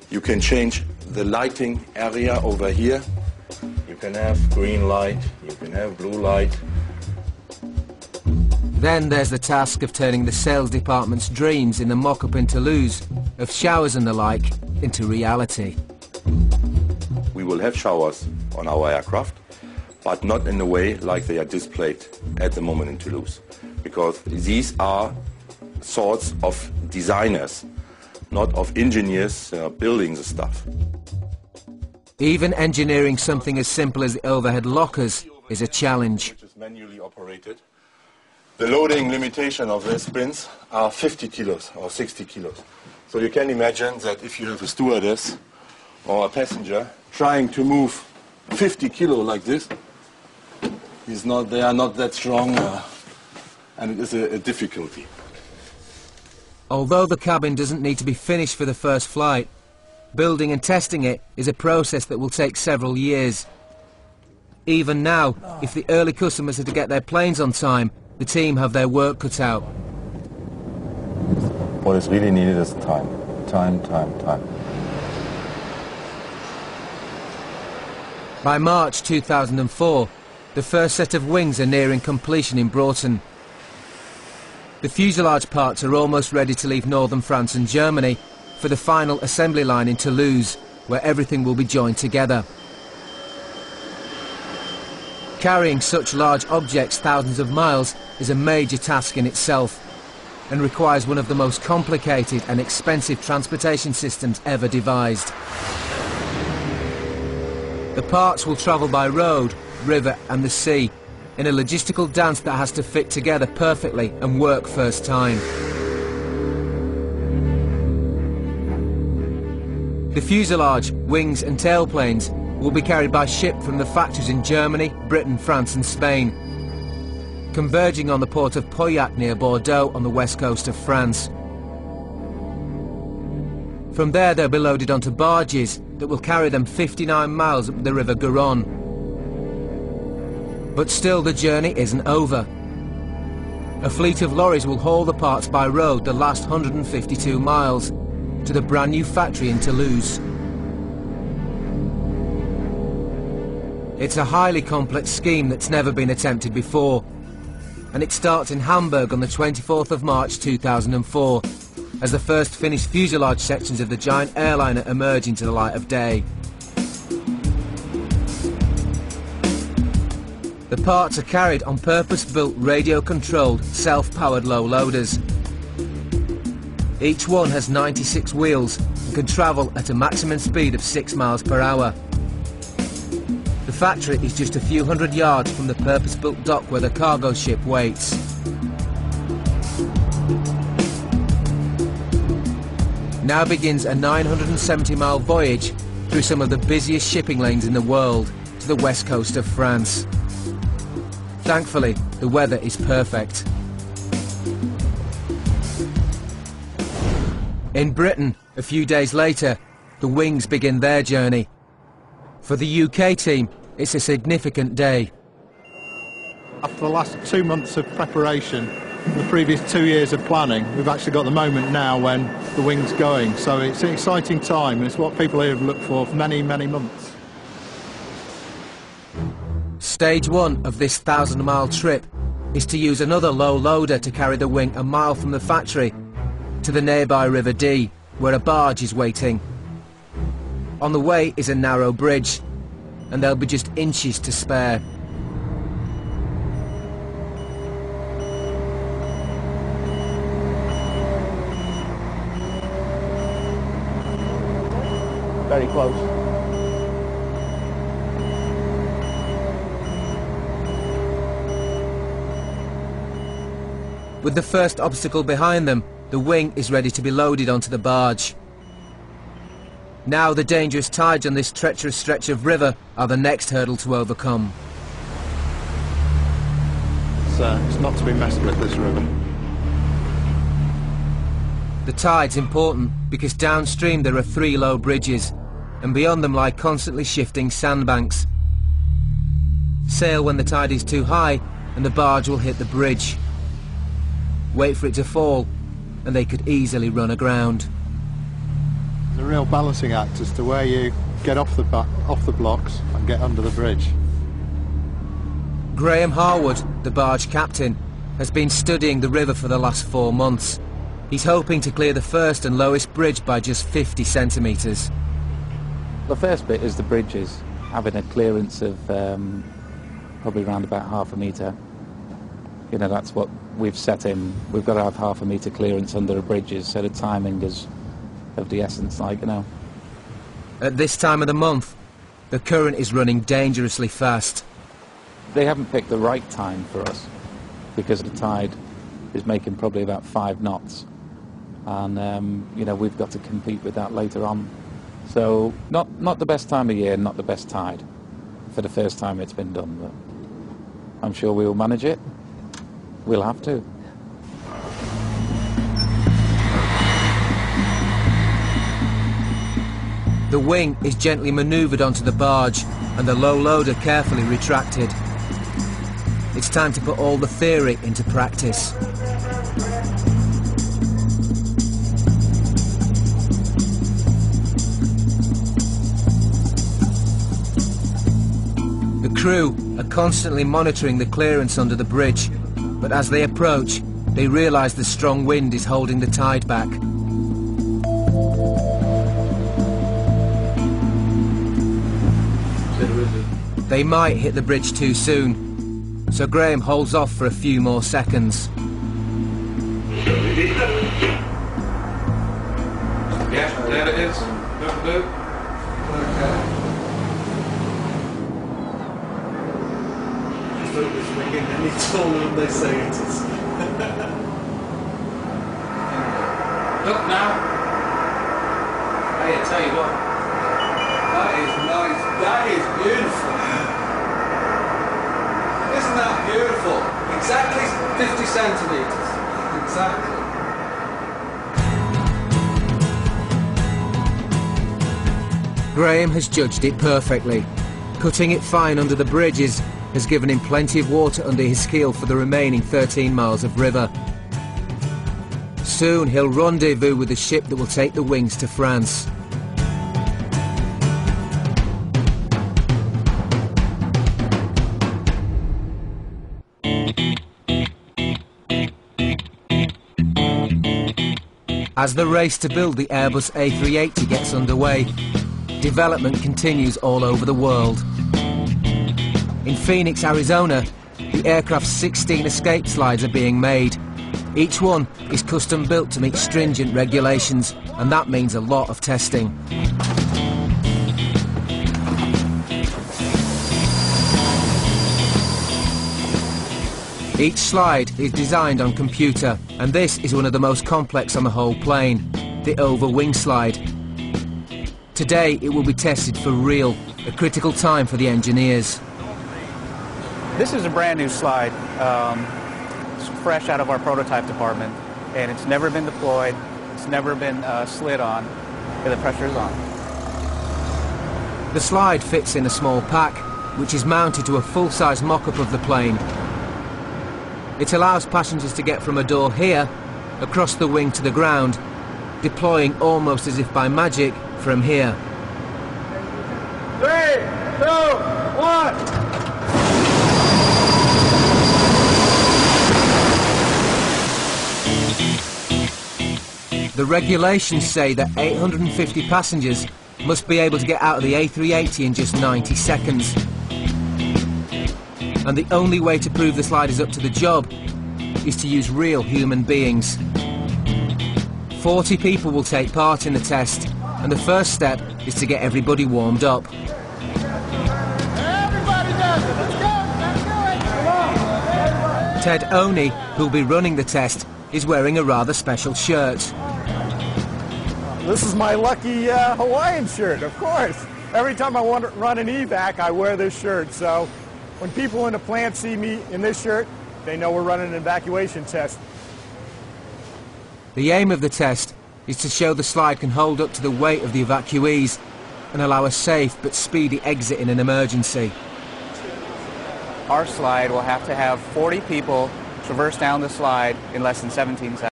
You can change the lighting area over here. You can have green light, you can have blue light. Then there's the task of turning the sales department's dreams in the mock-up in Toulouse of showers and the like into reality. We will have showers on our aircraft, but not in the way like they are displayed at the moment in Toulouse, because these are sorts of designers, not of engineers building the stuff. Even engineering something as simple as the overhead lockers is a challenge. Which is manually operated. The loading limitation of the bins are 50 kilos or 60 kilos. So you can imagine that if you have a stewardess or a passenger trying to move 50 kilo like this, they are not that strong, and it is a difficulty. Although the cabin doesn't need to be finished for the first flight, building and testing it is a process that will take several years. Even now, if the early customers are to get their planes on time, the team have their work cut out. What is really needed is time. Time. By March 2004, the first set of wings are nearing completion in Broughton. The fuselage parts are almost ready to leave northern France and Germany for the final assembly line in Toulouse, where everything will be joined together. Carrying such large objects thousands of miles is a major task in itself and requires one of the most complicated and expensive transportation systems ever devised. The parts will travel by road, river and the sea in a logistical dance that has to fit together perfectly and work first time. The fuselage, wings and tailplanes will be carried by ship from the factories in Germany, Britain, France and Spain, converging on the port of Pauillac near Bordeaux on the west coast of France. From there they'll be loaded onto barges that will carry them 59 miles up the River Garonne. But still the journey isn't over. A fleet of lorries will haul the parts by road the last 152 miles to the brand new factory in Toulouse. It's a highly complex scheme that's never been attempted before, and it starts in Hamburg on the 24th of March 2004 as the first finished fuselage sections of the giant airliner emerge into the light of day. The parts are carried on purpose-built radio-controlled self-powered low loaders. Each one has 96 wheels and can travel at a maximum speed of 6 miles per hour. The factory is just a few hundred yards from the purpose-built dock where the cargo ship waits. Now begins a 970-mile voyage through some of the busiest shipping lanes in the world to the west coast of France. Thankfully, the weather is perfect. In Britain, a few days later, the wings begin their journey. For the UK team, it's a significant day. After the last 2 months of preparation, the previous 2 years of planning, we've actually got the moment now when the wing's going. So it's an exciting time, and it's what people here have looked for many, many months. Stage 1 of this 1,000-mile trip is to use another low loader to carry the wing a mile from the factory to the nearby River Dee, where a barge is waiting. On the way is a narrow bridge, and there'll be just inches to spare. Very close. With the first obstacle behind them, the wing is ready to be loaded onto the barge. Now the dangerous tides on this treacherous stretch of river are the next hurdle to overcome. It's not to be messed with, this river. The tide's important because downstream there are 3 low bridges, and beyond them lie constantly shifting sandbanks. Sail when the tide is too high and the barge will hit the bridge. Wait for it to fall and they could easily run aground. It's a real balancing act as to where you get off the blocks and get under the bridge. Graham Harwood, the barge captain, has been studying the river for the last 4 months. He's hoping to clear the first and lowest bridge by just 50 centimetres. The first bit is the bridges, having a clearance of probably around about ½ a metre. You know, that's what we've set in. We've got to have ½ a metre clearance under the bridges, so the timing is of the essence, like, you know. At this time of the month, the current is running dangerously fast. They haven't picked the right time for us because the tide is making probably about 5 knots. And, you know, we've got to compete with that later on. So, not the best time of year, not the best tide for the first time it's been done, but I'm sure we'll manage it. We'll have to. The wing is gently manoeuvred onto the barge and the low loader carefully retracted. It's time to put all the theory into practice. The crew are constantly monitoring the clearance under the bridge, but as they approach, they realise the strong wind is holding the tide back. They might hit the bridge too soon, so Graham holds off for a few more seconds. Yeah, there it is. Okay. I thought it was ringing any taller than they say it is. Look now. Hey, I tell you what. That is nice. That is beautiful. Isn't that beautiful? Exactly 50 centimetres. Exactly. Graham has judged it perfectly. Cutting it fine under the bridges has given him plenty of water under his keel for the remaining 13 miles of river. Soon he'll rendezvous with the ship that will take the wings to France. As the race to build the Airbus A380 gets underway, development continues all over the world. In Phoenix, Arizona, the aircraft's 16 escape slides are being made. Each one is custom built to meet stringent regulations, and that means a lot of testing. Each slide is designed on computer, and this is one of the most complex on the whole plane, the over-wing slide. Today it will be tested for real, a critical time for the engineers. This is a brand new slide. It's fresh out of our prototype department, and it's never been deployed, it's never been slid on, and the pressure is on. The slide fits in a small pack, which is mounted to a full-size mock-up of the plane. It allows passengers to get from a door here, across the wing to the ground, deploying almost as if by magic from here. 3, 2, 1! The regulations say that 850 passengers must be able to get out of the A380 in just 90 seconds. And the only way to prove the slide is up to the job is to use real human beings. 40 people will take part in the test, and the first step is to get everybody warmed up. Everybody does it! Let's go! Let's do it! Come on! Ted Oney, who'll be running the test, is wearing a rather special shirt. This is my lucky Hawaiian shirt, of course. Every time I want to run an evac, I wear this shirt. So when people in the plant see me in this shirt, they know we're running an evacuation test. The aim of the test is to show the slide can hold up to the weight of the evacuees and allow a safe but speedy exit in an emergency. Our slide will have to have 40 people traverse down the slide in less than 17 seconds.